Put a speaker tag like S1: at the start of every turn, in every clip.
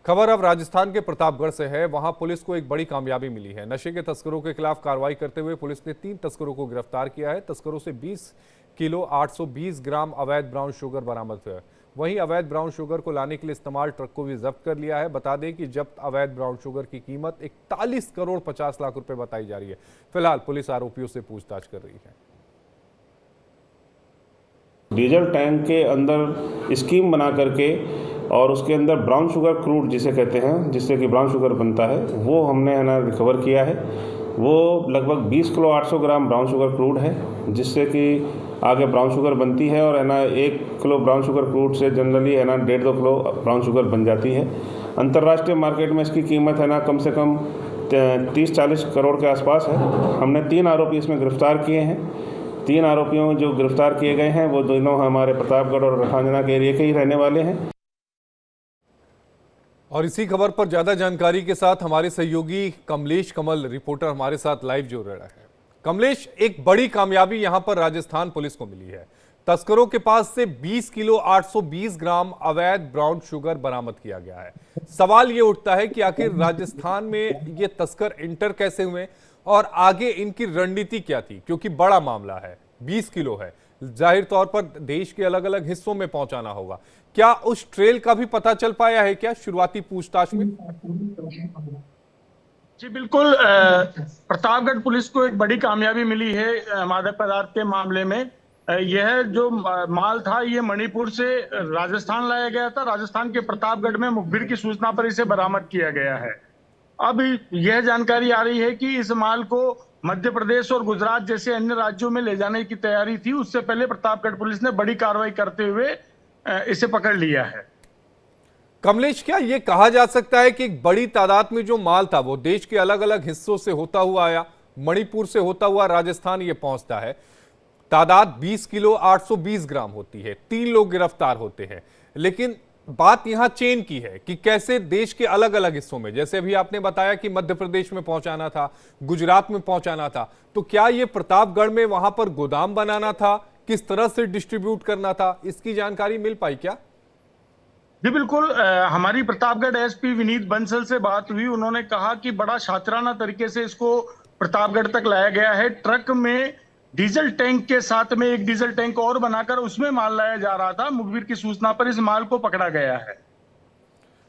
S1: खबर अब राजस्थान के प्रतापगढ़ से है। वहां पुलिस को एक बड़ी कामयाबी मिली है। नशे के तस्करों के खिलाफ कार्रवाई करते हुए पुलिस ने 3 तस्करों को गिरफ्तार किया है। तस्करों से 20 किलो 820 ग्राम अवैध ब्राउन शुगर बरामद हुआ है। वहीं अवैध ब्राउन शुगर को लाने के लिए इस्तेमाल ट्रक को भी जब्त कर लिया है। बता दें कि जब्त अवैध ब्राउन शुगर की कीमत 41 करोड़ 50 लाख रुपए बताई जा रही है। फिलहाल पुलिस आरोपियों से पूछताछ कर रही है।
S2: डीजल टैंक के अंदर स्कीम बना करके और उसके अंदर ब्राउन शुगर क्रूड जिसे कहते हैं, जिससे कि ब्राउन शुगर बनता है, वो हमने है ना रिकवर किया है। वो लगभग 20 kilo 800 gram brown sugar crude है, जिससे कि आगे ब्राउन शुगर बनती है और है ना 1 किलो ब्राउन शुगर क्रूड से जनरली है ना 1.5-2 किलो ब्राउन शुगर बन जाती है। अंतर्राष्ट्रीय मार्केट में इसकी कीमत है ना कम से कम 30-40 करोड़ के आसपास है। हमने 3 आरोपी इसमें गिरफ्तार किए हैं। 3 आरोपियों जो गिरफ्तार किए गए हैं वो दोनों हमारे प्रतापगढ़ और रखांजना के एरिया के ही रहने वाले हैं।
S1: और इसी खबर पर ज्यादा जानकारी के साथ हमारे सहयोगी कमलेश कमल रिपोर्टर हमारे साथ लाइव जुड़ रहा है। कमलेश, एक बड़ी कामयाबी यहां पर राजस्थान पुलिस को मिली है। तस्करों के पास से 20 किलो 820 ग्राम अवैध ब्राउन शुगर बरामद किया गया है। सवाल ये उठता है कि आखिर राजस्थान में ये तस्कर इंटर कैसे हुए और आगे इनकी रणनीति क्या थी, क्योंकि बड़ा मामला है, 20 किलो है, जाहिर तौर पर देश के अलग अलग हिस्सों में पहुंचाना होगा। क्या उस ट्रेल का भी पता चल पाया है क्या शुरुआती पूछताछ में?
S3: जी बिल्कुल। प्रतापगढ़ पुलिस को एक बड़ी कामयाबी मिली है मादक पदार्थ के मामले में। यह जो माल था ये मणिपुर से राजस्थान लाया गया था। राजस्थान के प्रतापगढ़ में मुखबिर की सूचना पर इसे बरामद किया गया है। अब यह जानकारी आ रही है कि इस माल को मध्य प्रदेश और गुजरात जैसे अन्य राज्यों में ले जाने की तैयारी थी। उससे पहले प्रतापगढ़ पुलिस ने बड़ी कार्रवाई करते हुए इसे पकड़ लिया है।
S1: कमलेश, क्या यह कहा जा सकता है कि एक बड़ी तादाद में जो माल था वो देश के अलग अलग हिस्सों से होता हुआ आया, मणिपुर से होता हुआ राजस्थान ये पहुंचता है? तादाद 20 किलो 820 ग्राम होती है, 3 लोग गिरफ्तार होते हैं, लेकिन बात यहां चेन की है कि कैसे देश के अलग अलग हिस्सों में, जैसे अभी आपने बताया कि मध्य प्रदेश में पहुंचाना था, गुजरात में पहुंचाना था, तो क्या यह प्रतापगढ़ में वहां पर गोदाम बनाना था, किस तरह से डिस्ट्रीब्यूट करना था, इसकी जानकारी मिल पाई क्या?
S3: जी बिल्कुल। हमारी प्रतापगढ़ एसपी विनीत बंसल से बात हुई। उन्होंने कहा कि बड़ा शातिराना तरीके से इसको प्रतापगढ़ तक लाया गया है। ट्रक में डीजल टैंक के साथ में एक डीजल टैंक और बनाकर उसमें माल लाया जा रहा था। मुखबिर की सूचना पर इस माल को पकड़ा गया है।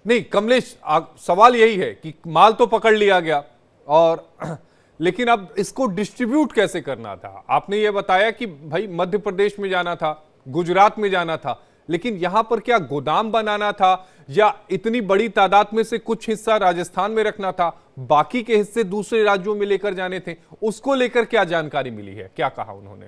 S1: नहीं कमलेश, सवाल यही है कि माल तो पकड़ लिया गया और लेकिन अब इसको डिस्ट्रीब्यूट कैसे करना था? आपने ये बताया कि भाई मध्य प्रदेश में जाना था, गुजरात में जाना था, लेकिन यहां पर क्या गोदाम बनाना था या इतनी बड़ी तादाद में से कुछ हिस्सा राजस्थान में रखना था, बाकी के हिस्से दूसरे राज्यों में लेकर जाने थे? उसको लेकर क्या जानकारी मिली है, क्या कहा उन्होंने?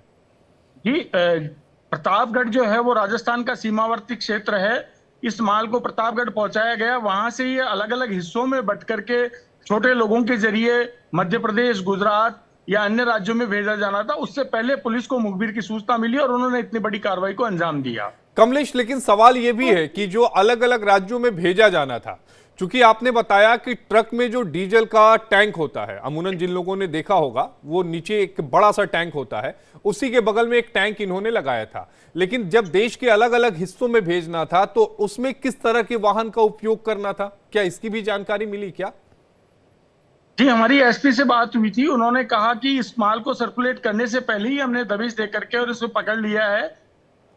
S3: जी, प्रतापगढ़ जो है वो राजस्थान का सीमावर्ती क्षेत्र है। इस माल को प्रतापगढ़ पहुंचाया गया। वहां से ये अलग अलग हिस्सों में बंट करके छोटे लोगों के जरिए मध्य प्रदेश, गुजरात या अन्य राज्यों में भेजा जाना था। उससे पहले पुलिस को मुखबिर की सूचना मिली और उन्होंने इतनी बड़ी कार्रवाई को अंजाम दिया।
S1: कमलेश, लेकिन सवाल यह भी है कि जो अलग अलग राज्यों में भेजा जाना था, चूंकि आपने बताया कि ट्रक में जो डीजल का टैंक होता है, अमूमन जिन लोगों ने देखा होगा वो नीचे एक बड़ा सा टैंक होता है, उसी के बगल में एक टैंक इन्होंने लगाया था, लेकिन जब देश के अलग अलग हिस्सों में भेजना था तो उसमें किस तरह के वाहन का उपयोग करना था, क्या इसकी भी जानकारी मिली क्या?
S3: जी, हमारी एसपी से बात हुई थी। उन्होंने कहा कि इस माल को सर्कुलेट करने से पहले ही हमने दबिश दे करके और इसको पकड़ लिया है।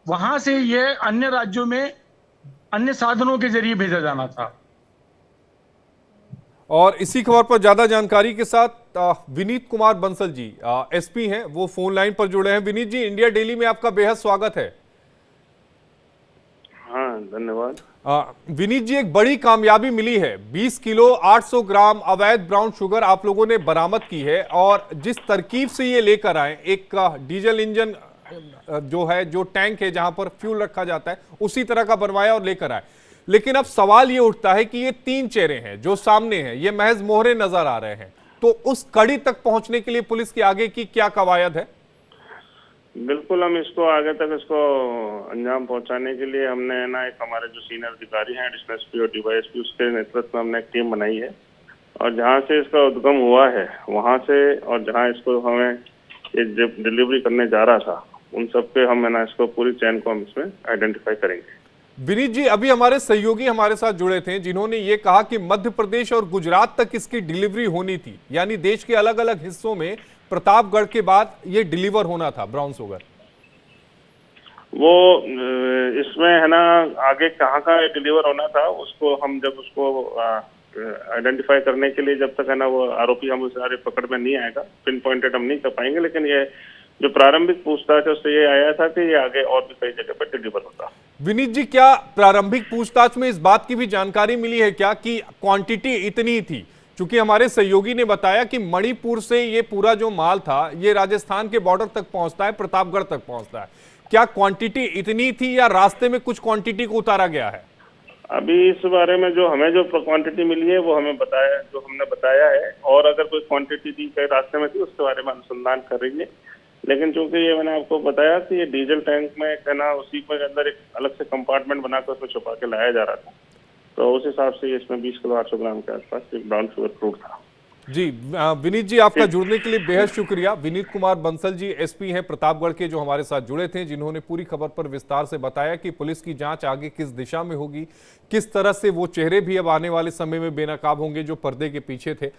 S3: वहां से यह अन्य राज्यों में अन्य साधनों के जरिए भेजा जाना था।
S1: और इसी खबर पर ज्यादा जानकारी के साथ विनीत कुमार बंसल जी एसपी हैं, वो फोन लाइन पर जुड़े हैं। विनीत जी, इंडिया डेली में आपका बेहद स्वागत है।
S2: हाँ, धन्यवाद।
S1: विनीत जी, एक बड़ी कामयाबी मिली है, 20 किलो 800 ग्राम अवैध ब्राउन शुगर आप लोगों ने बरामद की है और जिस तरकीब से ये लेकर आए, एक डीजल इंजन जो है, जो टैंक है जहां पर फ्यूल रखा जाता है, उसी तरह का बनवाया और लेकर आए। लेकिन अब सवाल ये उठता है कि ये 3 चेहरे हैं जो सामने हैं, ये महज मोहरे नजर आ रहे हैं, तो उस कड़ी तक पहुंचने के लिए पुलिस की आगे की क्या कवायद है?
S2: बिल्कुल, हम इसको आगे तक इसको अंजाम पहुंचाने के लिए हमने ना एक हमारे जो सीनियर अधिकारी हैं, एडिशनल एसपी और डीवाईएसपी, उसके नेतृत्व में हमने एक टीम बनाई है और जहां से इसका उद्गम हुआ है वहां से और जहां इसको हमें ये डिलीवरी करने जा रहा था, उन सब पे हम है ना इसको पूरी चैन को हम इसमें आइडेंटिफाई करेंगे।
S1: विनीत जी, अभी हमारे सहयोगी हमारे साथ जुड़े थे जिन्होंने ये कहा कि मध्य प्रदेश और गुजरात तक इसकी डिलीवरी होनी थी, यानी देश के अलग अलग हिस्सों में प्रतापगढ़ के बाद ये डिलीवर होना था ब्राउन शुगर।
S2: वो इसमें है ना, आगे कहाँ कहाँ डिलीवर होना था उसको हम जब उसको आइडेंटिफाई करने के लिए, जब तक है ना वो आरोपी हम उस सारे पकड़ में नहीं आएगा, पिन पॉइंटेड हम नहीं कर पाएंगे। लेकिन ये जो प्रारंभिक पूछताछ है उससे ये आया था कि ये आगे और भी कई जगह पर डिलीवर होता।
S1: विनीत जी, क्या प्रारंभिक पूछताछ में इस बात की भी जानकारी मिली है क्या कि क्वांटिटी इतनी थी? क्योंकि हमारे सहयोगी ने बताया कि मणिपुर से ये पूरा जो माल था ये राजस्थान के बॉर्डर तक पहुंचता है, प्रतापगढ़ तक पहुंचता है। क्या क्वांटिटी इतनी थी या रास्ते में कुछ क्वांटिटी को उतारा गया है?
S2: अभी इस बारे में जो हमें जो क्वांटिटी मिली है वो हमें बताया, जो हमने बताया है, और अगर कोई क्वांटिटी थी कई रास्ते में थी उसके बारे में अनुसंधान करेंगे। लेकिन चूंकि ये मैंने आपको बताया कि ये डीजल टैंक में है ना, उसी के अंदर एक अलग से कंपार्टमेंट बनाकर उसमें छुपा के लाया जा रहा था, तो उस हिसाब से इसमें 20 किलो 800 ग्राम के आसपास एक ब्राउन शुगर क्रूड था।
S1: जी विनीत जी, आपका जुड़ने के लिए बेहद शुक्रिया। विनीत कुमार बंसल जी एसपी हैं प्रतापगढ़ के, जो हमारे साथ जुड़े थे, जिन्होंने पूरी खबर पर विस्तार से बताया कि पुलिस की जांच आगे किस दिशा में होगी, किस तरह से वो चेहरे भी अब आने वाले समय में बेनकाब होंगे जो पर्दे के पीछे थे।